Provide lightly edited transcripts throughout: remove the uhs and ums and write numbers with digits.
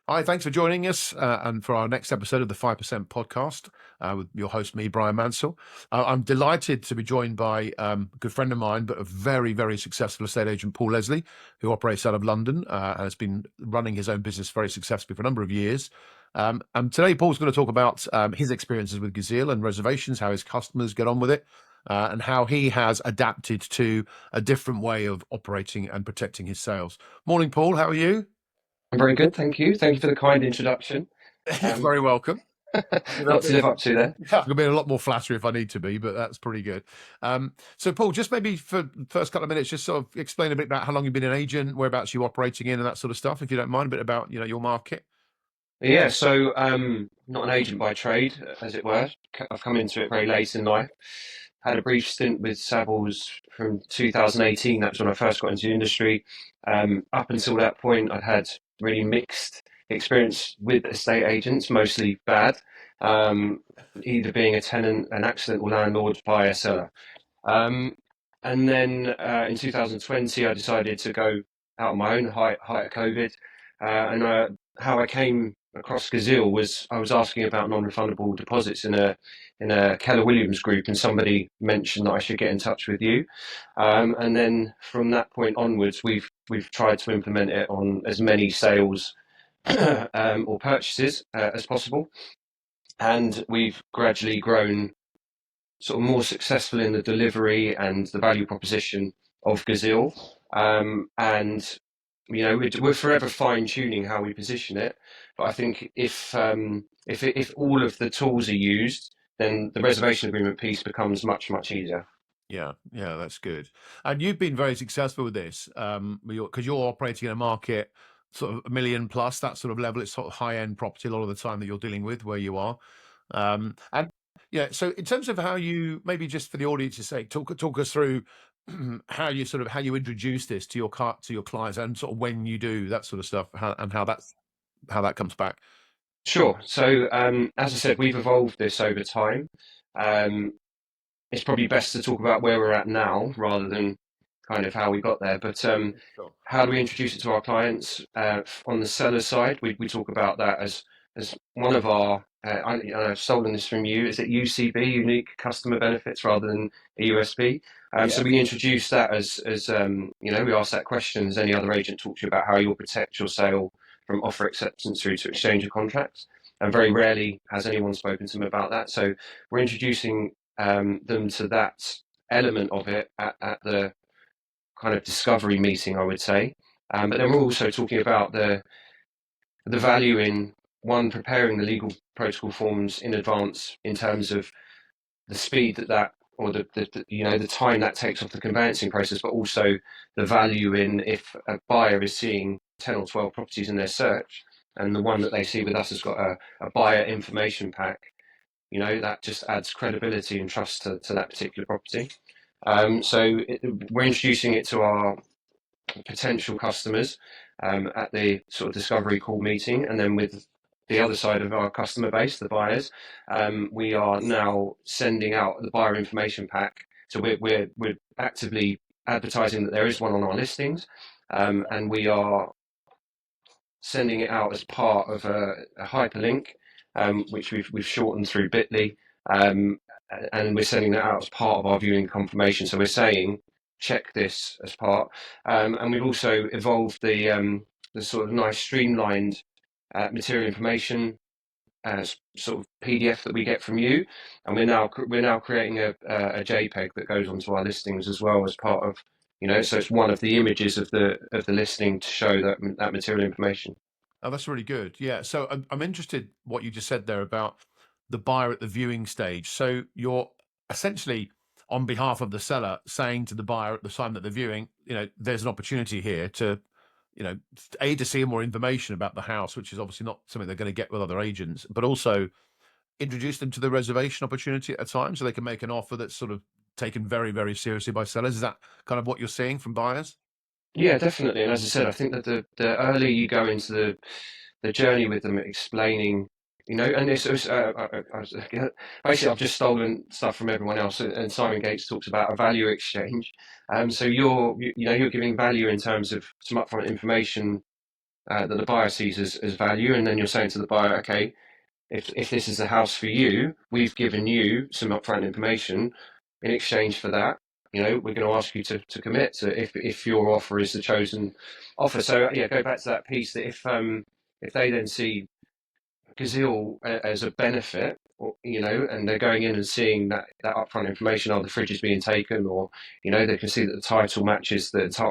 Hi, thanks for joining us and for our next episode of the 5% podcast with your host, me, Bryan Mansell. I'm delighted to be joined by a good friend of mine, but a very, very successful estate agent, Paul Leslie, who operates out of London and has been running his own business very successfully for a number of years. And today, Paul's going to talk about his experiences with Gazeal and reservations, how his customers get on with it, and how he has adapted to a different way of operating and protecting his sales. Morning, Paul. How are you? I'm very good, thank you. Thank you for the kind introduction. You're Um, very welcome. Lot to live up to there. Yeah, I can be a lot more flattery if I need to be, but that's pretty good. So, Paul, just maybe for the first couple of minutes, just sort of explain a bit about how long you've been an agent, whereabouts you're operating in, and that sort of stuff, if you don't mind, a bit about your market. Yeah, so not an agent by trade, as it were. I've come into it very late in life. Had a brief stint with Savills from 2018. That's when I first got into the industry. Up until that point, I'd had really mixed experience with estate agents, mostly bad, um, either being a tenant, an accidental landlord, buyer, seller. Um, and then in 2020, I decided to go out on my own, height of COVID. And how I came across Gazeal was I was asking about non-refundable deposits in a Keller Williams group, and somebody mentioned that I should get in touch with you. And then from that point onwards, we've tried to implement it on as many sales or purchases as possible, and we've gradually grown sort of more successful in the delivery and the value proposition of Gazeal. And we're forever fine tuning how we position it. But I think if all of the tools are used, then the reservation agreement piece becomes much easier. Yeah, yeah, that's good. And you've been very successful with this, because you're operating in a market sort of a million plus, that sort of level. It's sort of high end property a lot of the time that you're dealing with where you are. And yeah, so in terms of how you maybe just for the audience's sake, talk us through how you introduce this to your clients and sort of when you do that sort of stuff, and how that comes back. Sure. So as I said, we've evolved this over time. Um, it's probably best to talk about where we're at now rather than kind of how we got there. But Sure. how do we introduce it to our clients? On the seller side, we talk about that as one of our. I've stolen this from you. Is it UCB, unique customer benefits, rather than a USB? So Yeah. we introduce that as we ask that question. Has any other agent talked to you about how you'll protect your sale from offer acceptance through to exchange of contracts? And very rarely has anyone spoken to them about that. So we're introducing them to that element of it at the kind of discovery meeting, I would say. But then we're also talking about the value in one preparing the legal protocol forms in advance in terms of the speed that or the time that takes off the conveyancing process, but also the value in if a buyer is seeing 10 or 12 properties in their search, and the one that they see with us has got a buyer information pack. That just adds credibility and trust to that particular property. We're introducing it to our potential customers at the sort of discovery call meeting, and then with the other side of our customer base, the buyers, we are now sending out the buyer information pack. So we're actively advertising that there is one on our listings, and we are sending it out as part of a hyperlink, which we've shortened through Bitly, um, and we're sending that out as part of our viewing confirmation. So we're saying check this as part, and we've also evolved the sort of nice streamlined material information sort of PDF that we get from you, and we're now creating a JPEG that goes onto our listings as well as part of. So it's one of the images of the listing to show that material information. Oh, that's really good. Yeah. So I'm interested what you just said there about the buyer at the viewing stage. So you're essentially on behalf of the seller saying to the buyer at the time that they're viewing, there's an opportunity here to, to see more information about the house, which is obviously not something they're going to get with other agents, but also introduce them to the reservation opportunity at a time so they can make an offer that's sort of taken very, very seriously by sellers. Is that kind of what you're seeing from buyers? Yeah, definitely. And as I said, I think that the earlier you go into the journey with them, explaining, and basically I've just stolen stuff from everyone else. And Simon Gates talks about a value exchange. So you're giving value in terms of some upfront information that the buyer sees as value, and then you're saying to the buyer, okay, if this is the house for you, we've given you some upfront information. In exchange for that, we're going to ask you to commit to if your offer is the chosen offer. So yeah, go back to that piece that if they then see Gazeal as a benefit, and they're going in and seeing that upfront information, the fridge is being taken, or they can see that the title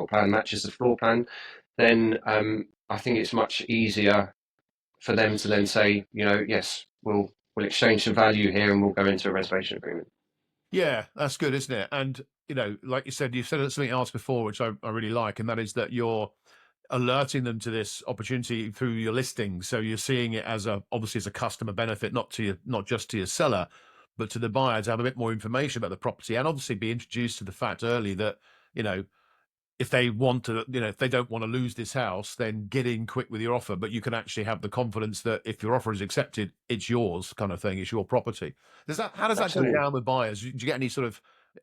plan matches the floor plan, then I think it's much easier for them to then say, yes, we'll exchange some value here and we'll go into a reservation agreement. Yeah, that's good, isn't it? And like you said something else before, which I really like, and that is that you're alerting them to this opportunity through your listings. So you're seeing it as obviously as a customer benefit, not just to your seller, but to the buyer to have a bit more information about the property, and obviously be introduced to the fact early that you know if they want to, if they don't want to lose this house, then get in quick with your offer. But you can actually have the confidence that if your offer is accepted, it's yours, kind of thing. It's your property. How does that go Absolutely. down with buyers? Do you get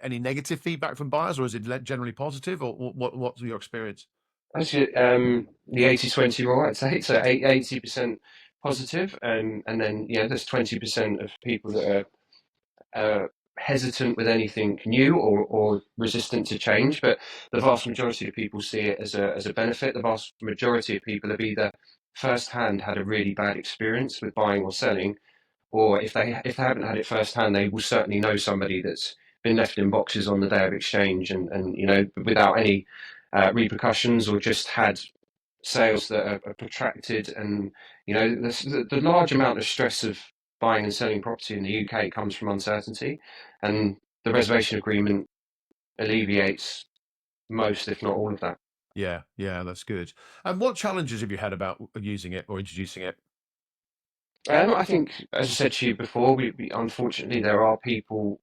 any negative feedback from buyers, or is it generally positive, or what's your experience? Actually, the 80-20 rule, I'd say. So 80% positive, and then there's 20% of people that hesitant with anything new or resistant to change. But the vast majority of people see it as a benefit. The vast majority of people have either firsthand had a really bad experience with buying or selling, or if they haven't had it firsthand, they will certainly know somebody that's been left in boxes on the day of exchange, and without any repercussions, or just had sales that are protracted. And the large amount of stress of buying and selling property in the UK comes from uncertainty, and the reservation agreement alleviates most, if not all, of that. Yeah, yeah, that's good. And what challenges have you had about using it or introducing it? I think, as I said to you before, unfortunately there are people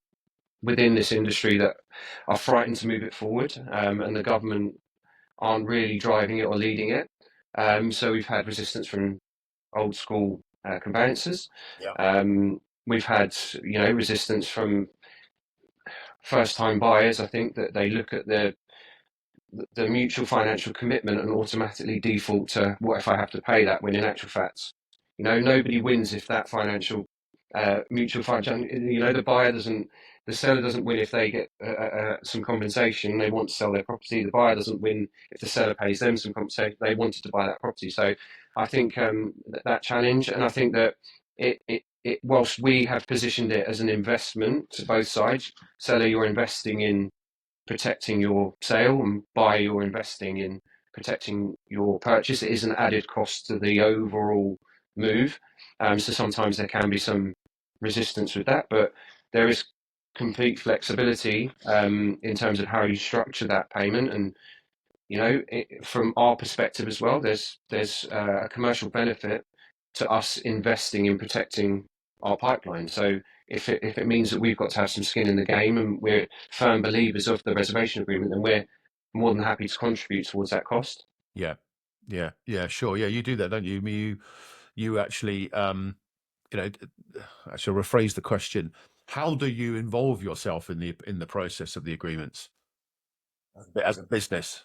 within this industry that are frightened to move it forward, and the government aren't really driving it or leading it. So we've had resistance from old school conveyancers. Yeah. We've had resistance from first time buyers. I think that they look at the mutual financial commitment and automatically default to, what if I have to pay that, when in actual fact, nobody wins if that financial mutual financial, the seller doesn't win if they get some compensation. They want to sell their property. The buyer doesn't win if the seller pays them some compensation. They wanted to buy that property. So I think that challenge, and I think that whilst we have positioned it as an investment to both sides, seller, you're investing in protecting your sale, and buyer, you're investing in protecting your purchase. It is an added cost to the overall move. So sometimes there can be some resistance with that, but there is complete flexibility in terms of how you structure that payment. And from our perspective as well, there's a commercial benefit to us investing in protecting our pipeline. So if it means that we've got to have some skin in the game, and we're firm believers of the reservation agreement, then we're more than happy to contribute towards that cost. Yeah, yeah, yeah, sure. Yeah, you do that, don't you? You actually, you know, I shall rephrase the question. How do you involve yourself in the process of the agreements as a business?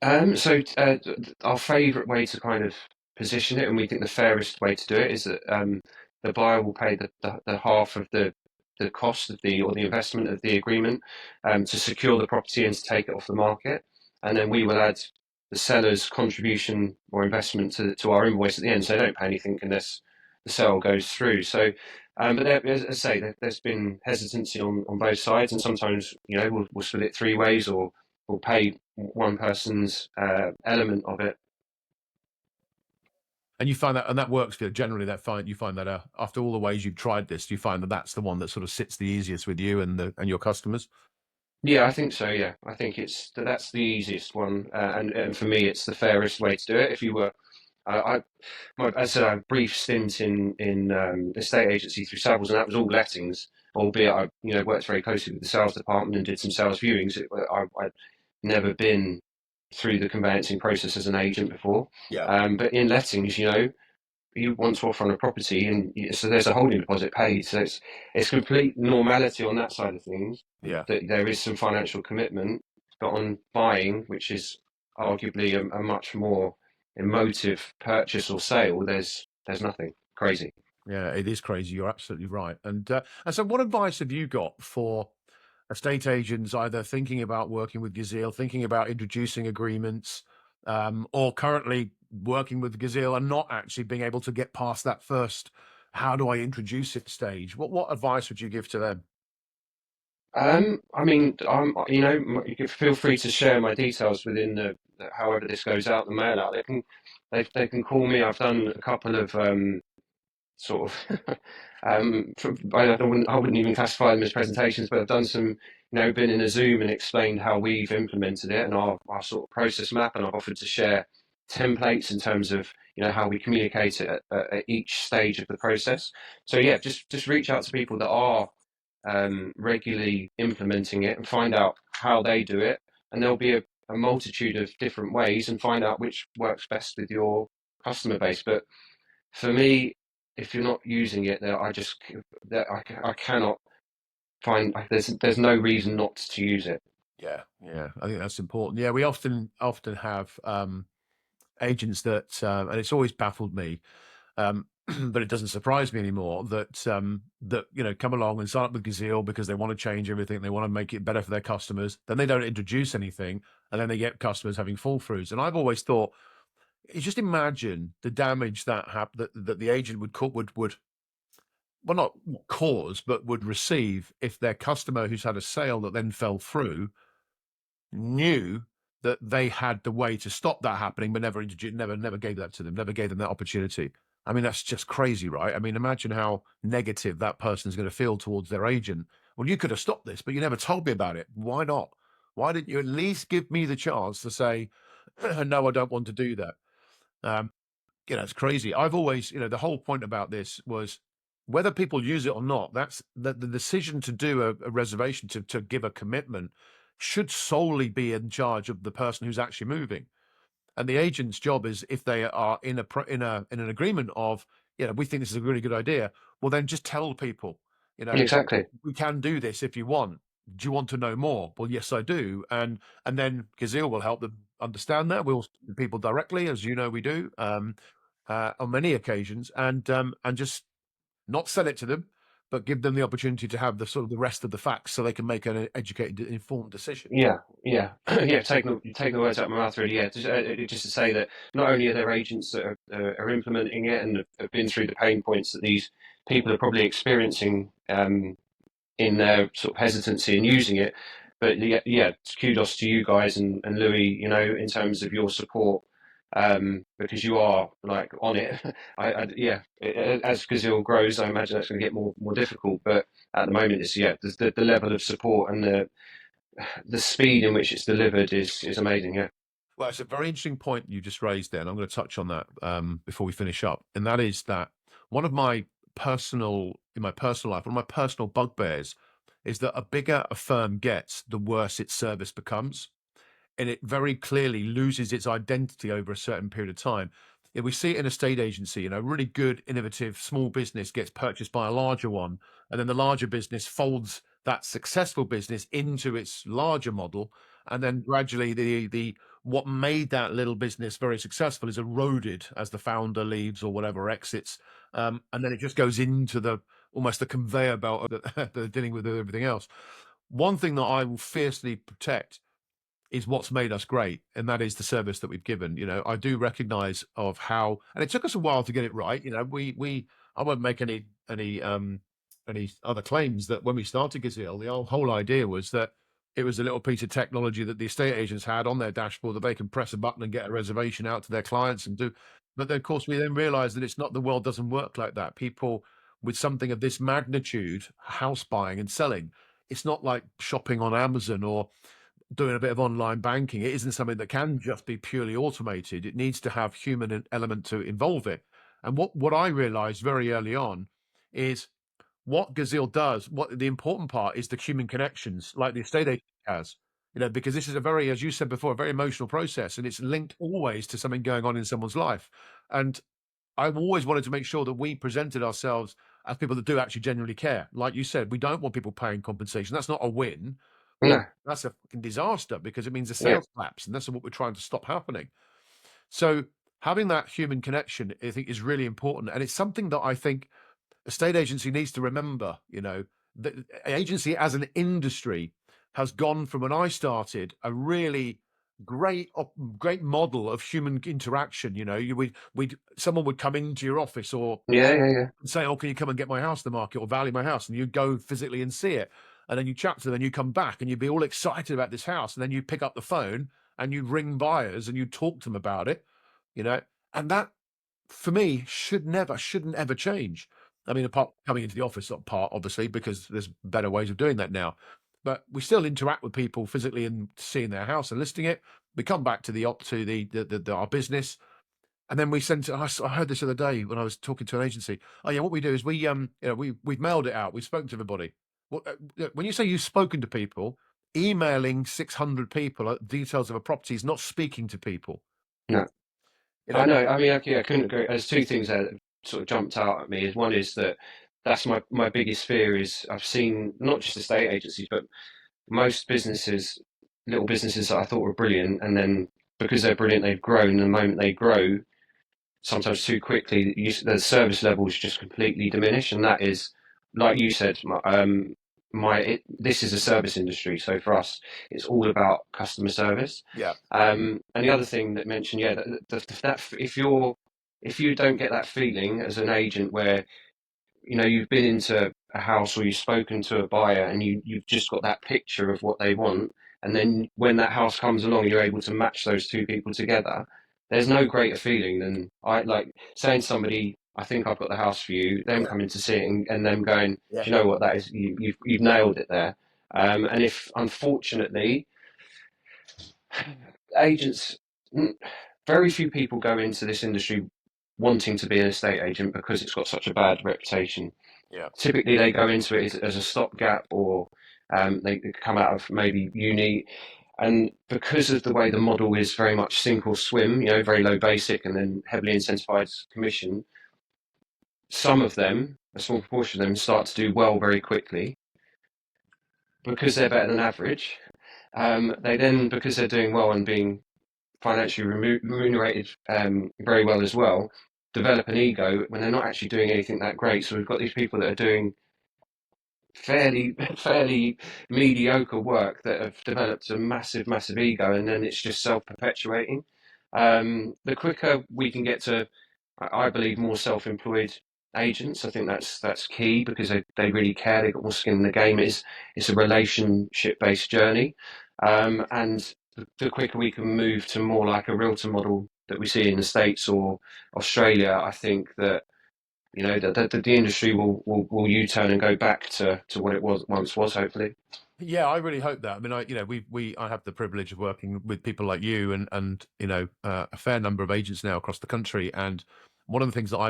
Our favourite way to kind of position it, and we think the fairest way to do it, is that the buyer will pay the half of the cost of the investment of the agreement, to secure the property and to take it off the market, and then we will add the seller's contribution or investment to our invoice at the end. So they don't pay anything unless the sale goes through. So, but as I say, there's been hesitancy on both sides, and sometimes we'll split it three ways, or we'll pay one person's element of it. And you find that, and that works for you. Generally, you find that after all the ways you've tried this, you find that that's the one that sort of sits the easiest with you and your customers. Yeah, I think so. Yeah, I think that's the easiest one, and for me, it's the fairest way to do it. If you were, I said, I had a brief stint in estate agency through Savills, and that was all lettings. Albeit I worked very closely with the sales department and did some sales viewings. I'd never been through the conveyancing process as an agent before. Yeah, But in lettings, you want to offer on a property, and so there's a holding deposit paid. So it's complete normality on that side of things. yeah. That there is some financial commitment, but on buying, which is arguably a much more emotive purchase or sale, there's nothing. Crazy. Yeah, it is crazy. You're absolutely right. And so, what advice have you got for estate agents either thinking about working with Gazeal, thinking about introducing agreements, or currently working with Gazeal and not actually being able to get past that first "how do I introduce it" stage? What advice would you give to them? I mean, you can feel free to share my details within however this goes out, the mail out. They can call me. I've done a couple of sort of I wouldn't even classify them as presentations, but I've done some, been in a Zoom and explained how we've implemented it and our sort of process map, and I've offered to share templates in terms of how we communicate it at each stage of the process. So yeah, just reach out to people that are regularly implementing it and find out how they do it, and there'll be a multitude of different ways, and find out which works best with your customer base. But for me, if you're not using it, there I just that I cannot find there's no reason not to use it. Yeah, yeah, I think that's important. Yeah, we often have agents that, and it's always baffled me, but it doesn't surprise me anymore that come along and sign up with Gazeal because they want to change everything, they want to make it better for their customers. Then they don't introduce anything, and then they get customers having fall throughs. And I've always thought, you just imagine the damage that the agent would well, not cause, but would receive if their customer who's had a sale that then fell through knew that they had the way to stop that happening, but never gave that to them, never gave them that opportunity. I mean, that's just crazy, right? I mean, imagine how negative that person is going to feel towards their agent. Well, you could have stopped this, but you never told me about it. Why not? Why didn't you at least give me the chance to say, no, I don't want to do that? Um, it's crazy. I've always, the whole point about this was whether people use it or not, that's the decision to do a reservation, to give a commitment, should solely be in charge of the person who's actually moving. And the agent's job is, if they are in an agreement of, we think this is a really good idea, well, then just tell people, you know, Exactly. we can do this if you want. Do you want to know more? Well, yes, I do. And then Gazeal will help them understand that. We'll speak to people directly, as you know we do, on many occasions, and just not sell it to them, but give them the opportunity to have the sort of the rest of the facts so they can make an educated, informed decision. Yeah, yeah, yeah. Take the words out of my mouth. Really, yeah. Just to say that not only are there agents that are implementing it and have been through the pain points that these people are probably experiencing in their sort of hesitancy in using it, but yeah, yeah. Kudos to you guys and Louis. In terms of your support, because you are like on it. Yeah. As Gazeal grows, I imagine that's going to get more difficult. But at the moment, it's the level of support and the speed in which it's delivered is amazing. Yeah. Well, it's a very interesting point you just raised there, and I'm going to touch on that before we finish up. And that is that one of my in my personal life, one of my personal bugbears is that a bigger a firm gets, the worse its service becomes, and it very clearly loses its identity over a certain period of time. If we see it in a state agency, really good, innovative small business gets purchased by a larger one, and then the larger business folds that successful business into its larger model, and then gradually the what made that little business very successful is eroded as the founder leaves or whatever exits, and then it just goes into the almost the conveyor belt that they're dealing with everything else. One thing that I will fiercely protect is what's made us great, and that is the service that we've given. I do recognize of how, and it took us a while to get it right. We I won't make any other claims that when we started Gazeal, the whole idea was that it was a little piece of technology that the estate agents had on their dashboard that they can press a button and get a reservation out to their clients and do. But then, of course, we then realized that it's not, the world doesn't work like that. People with something of this magnitude, house buying and selling, it's not like shopping on Amazon or doing a bit of online banking. It isn't something that can just be purely automated. It needs to have human element to involve it. And what I realized very early on is what Gazeal does. What the important part is the human connections, like the estate agent has. Because this is a very, as you said before, a very emotional process, and it's linked always to something going on in someone's life. And I've always wanted to make sure that we presented ourselves as people that do actually genuinely care. Like you said, we don't want people paying compensation. That's not a win. No. That's a fucking disaster, because it means the Yeah. sales collapse, and that's what we're trying to stop happening. So having that human connection, I think, is really important, and it's something that I think a state agency needs to remember. The agency as an industry has gone from, when I started, a really great model of human interaction. We someone would come into your office or Yeah, yeah, yeah. say, "Oh, can you come and get my house to market or value my house?" And you go physically and see it, and then you chat to them, and you come back, and you'd be all excited about this house, and then you pick up the phone and you ring buyers and you talk to them about it, you know, and that for me shouldn't ever change. I mean, apart from coming into the office, not part obviously, because there's better ways of doing that now. But we still interact with people physically and seeing their house and listing it. We come back to the op to the our business, and then we send. I heard this the other day when I was talking to an agency. Oh yeah, what we do is we've mailed it out. We've spoken to everybody. When you say you've spoken to people, emailing 600 people details of a property is not speaking to people. No, You I know, know. I mean, I couldn't agree. There's two things there that sort of jumped out at me. Is one is that that's my biggest fear is I've seen not just estate agencies, but most businesses, little businesses that I thought were brilliant, and then because they're brilliant, they've grown. And the moment they grow, sometimes too quickly, the service levels just completely diminish, and that is, like you said, this is a service industry, so for us, it's all about customer service. yeah, And the other thing that mentioned, yeah, that if you don't get that feeling as an agent where you've been into a house or you've spoken to a buyer and you've just got that picture of what they want, and then when that house comes along, you're able to match those two people together. There's no greater feeling than I like saying to somebody, "I think I've got the house for you." Them yeah, coming to see it and them going, yeah, "Do you know what that is? You've nailed it there." And if unfortunately agents, very few people go into this industry wanting to be an estate agent because it's got such a bad reputation. yeah. Typically, they go into it as a stopgap, or they come out of maybe uni. And because of the way the model is very much sink or swim, very low basic and then heavily incentivized commission, some of them, a small proportion of them, start to do well very quickly because they're better than average. They then, because they're doing well and being financially remunerated very well as well, develop an ego when they're not actually doing anything that great. So we've got these people that are doing fairly mediocre work that have developed a massive ego, and then it's just self-perpetuating. The quicker we can get to, I believe, more self-employed agents, I think that's key because they really care. They've got more skin in the game. It's a relationship-based journey, and the quicker we can move to more like a realtor model that we see in the States or Australia, I think that the industry will U-turn and go back to what it was once was, hopefully. Yeah, I really hope that. I mean, I have the privilege of working with people like you and a fair number of agents now across the country. And one of the things that I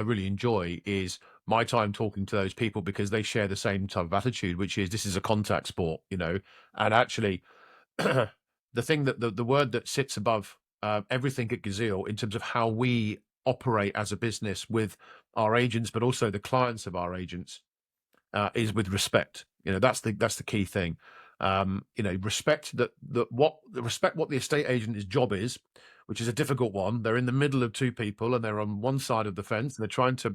really enjoy is my time talking to those people because they share the same type of attitude, which is this is a contact sport, and actually the thing that the word that sits above everything at Gazeal in terms of how we operate as a business with our agents, but also the clients of our agents is with respect. That's the key thing. Respect respect what the estate agent's job is, which is a difficult one. They're in the middle of two people and they're on one side of the fence and they're trying to,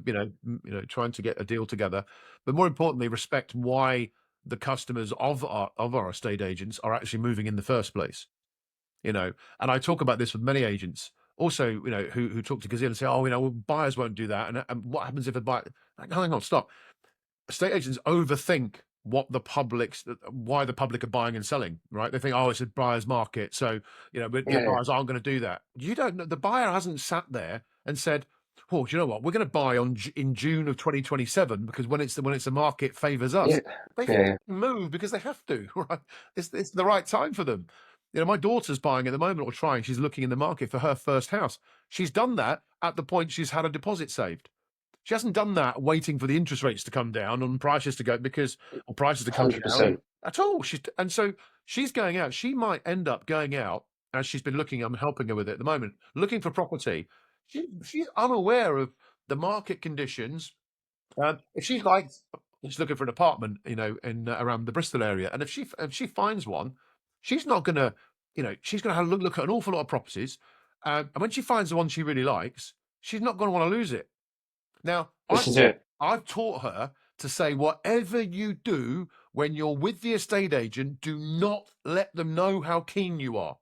trying to get a deal together. But more importantly, respect why the customers of our estate agents are actually moving in the first place. And I talk about this with many agents also, who talk to Gazeal and say, oh, well, buyers won't do that. And what happens if a buyer, like, hang on, stop. Estate agents overthink why the public are buying and selling, right? They think, oh, it's a buyer's market, so but the Yeah, buyers aren't going to do that. You don't know. The buyer hasn't sat there and said, "Oh, do you know what? We're going to buy in June of 2027 because when it's the market favors yeah, us." They yeah, move because they have to, right? It's the right time for them. My daughter's buying at the moment or trying. She's looking in the market for her first house. She's done that at the point she's had a deposit saved. She hasn't done that waiting for the interest rates to come down and prices to go or prices to come down 100%. at all. So she's going out. She might end up going out as she's been looking. I'm helping her with it at the moment, looking for property. She's unaware of the market conditions. If she's looking for an apartment, in around the Bristol area, and if she finds one, she's not gonna, she's gonna have a look at an awful lot of properties, And when she finds the one she really likes, she's not going to want to lose it. Now, This is it. I've taught her to say, whatever you do when you're with the estate agent, do not let them know how keen you are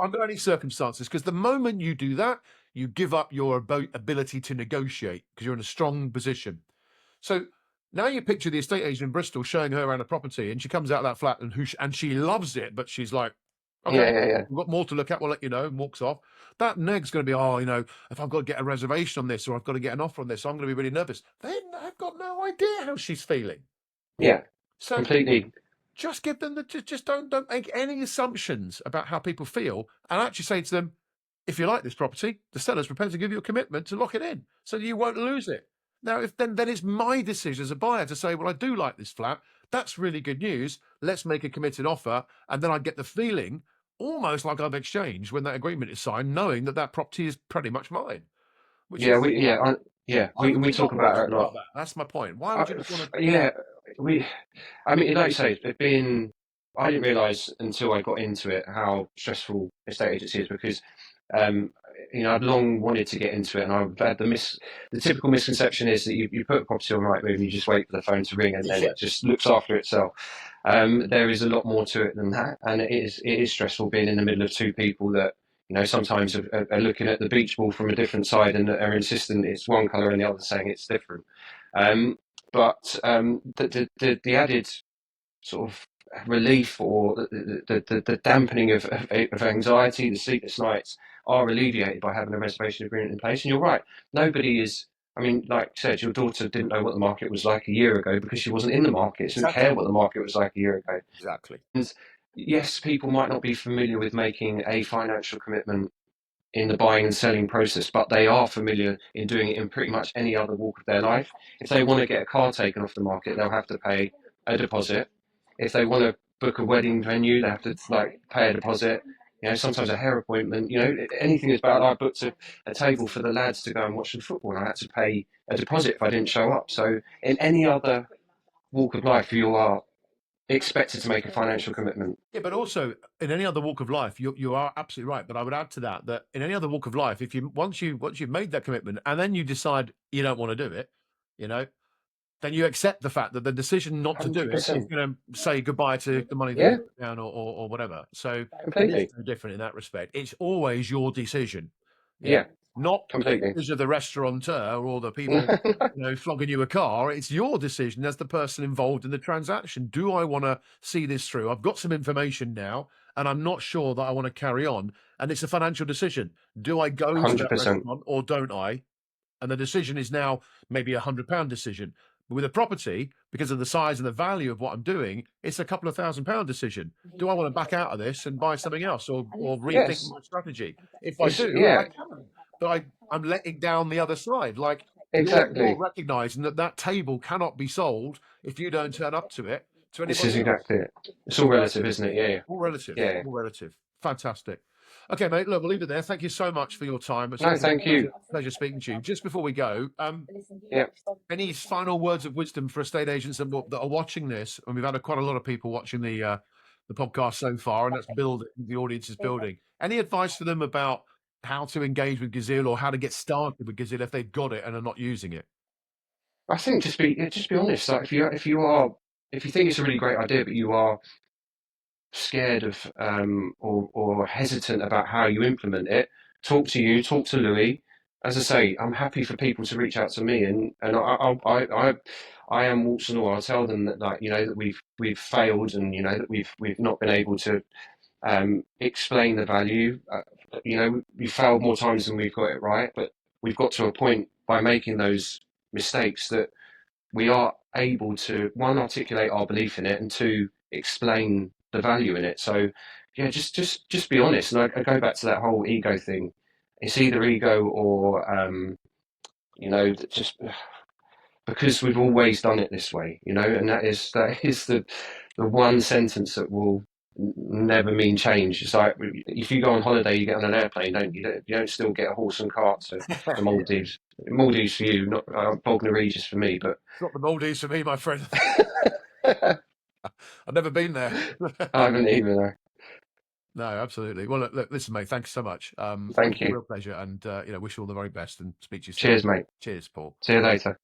under any circumstances, because the moment you do that, you give up your ability to negotiate because you're in a strong position. So now you picture the estate agent in Bristol showing her around a property, and she comes out of that flat and she loves it, but she's like, okay, Yeah. we've got more to look at. We'll let you know, and walks off. That neg's going to be, oh, if I've got to get a reservation on this or I've got to get an offer on this, I'm going to be really nervous. Then I've got no idea how she's feeling. Yeah. So Completely. just give them just don't make any assumptions about how people feel, and actually say to them, if you like this property, the seller's prepared to give you a commitment to lock it in so you won't lose it. Now, if then it's my decision as a buyer to say, well, I do like this flat. That's really good news. Let's make a committed offer. And then I get the feeling almost like I've exchanged when that agreement is signed, knowing that that property is pretty much mine, which is, why would We you talk not want about to it a talk about lot. that? That's my point. Why would you not want to? Yeah, we. I mean, like you say, I didn't realise until I got into it how stressful estate agency is because, um, I'd long wanted to get into it, and I've had the typical misconception is that you put a property on Rightmove and you just wait for the phone to ring, and then Yeah. it just looks after itself. There is a lot more to it than that, and it is stressful being in the middle of two people that sometimes are looking at the beach ball from a different side and are insistent it's one colour and the other saying it's different. Um, but the added sort of relief or the dampening of anxiety, the sleepless nights are alleviated by having a reservation agreement in place. And you're right, nobody is. I mean, like you said, your daughter didn't know what the market was like a year ago because she wasn't in the market. She didn't Exactly. care what the market was like a year ago. Exactly. And yes, people might not be familiar with making a financial commitment in the buying and selling process, but they are familiar in doing it in pretty much any other walk of their life. If they want to get a car taken off the market, they'll have to pay a deposit. If they want to book a wedding venue, they have to pay a deposit. Sometimes a hair appointment. Anything is bad. I booked a table for the lads to go and watch the football, and I had to pay a deposit if I didn't show up. So in any other walk of life, you are expected to make a financial commitment. Yeah, but also in any other walk of life, you are absolutely right. But I would add to that in any other walk of life, if you once you've made that commitment and then you decide you don't want to do it, you know, then you accept the fact that the decision not to do it is 100%. going to say goodbye to the money that you Yeah, put down or whatever. So it is completely. no different in that respect. It's always your decision. Yeah. Yeah, Not completely. because of the restaurateur or the people, flogging you a car. It's your decision as the person involved in the transaction. Do I want to see this through? I've got some information now, and I'm not sure that I want to carry on. And it's a financial decision. Do I go to that 100%. restaurant or don't I? And the decision is now maybe £100 decision. But with a property, because of the size and the value of what I'm doing, it's a couple of £1,000 decision. Do I want to back out of this and buy something else or rethink Yes. my strategy? If I It's do, I yeah, can. But I'm letting down the other side. Like you're exactly. recognizing that table cannot be sold if you don't turn up to it to This is anybody else. exactly it. It's all relative, isn't it? Yeah, All relative. yeah. All relative. Fantastic. Okay, mate. Look, we'll leave it there. Thank you so much for your time. It's No, always a thank you. pleasure speaking to you. Just before we go, Yeah. any final words of wisdom for estate agents that are watching this? And we've had quite a lot of people watching the podcast so far, and that's building. The audience is building. Any advice for them about how to engage with Gazeal or how to get started with Gazeal if they've got it and are not using it? I think just be honest. Like if you think it's a really great idea, but you are scared of or hesitant about how you implement it, talk to Louis. As I say, I'm happy for people to reach out to me, and I am warts and all. I'll tell them that that we've failed, and that we've not been able to explain the value. We've failed more times than we've got it right, but we've got to a point by making those mistakes that we are able to, one, articulate our belief in it, and two, explain the value in it. So yeah, just be honest. And I go back to that whole ego thing. It's either ego or just because we've always done it this way, and that is the one sentence that will never mean change. It's like if you go on holiday, you get on an airplane, don't you? You don't still get a horse and cart to the Maldives. Maldives for you, not Bognor Regis for me, but It's not the Maldives for me, my friend. I I've never been there. haven't either. No, absolutely. Well, look, listen, mate, thanks so much. Thank you. Real pleasure, and wish you all the very best, and speak to you soon. Cheers, mate. Cheers, Paul. See you later.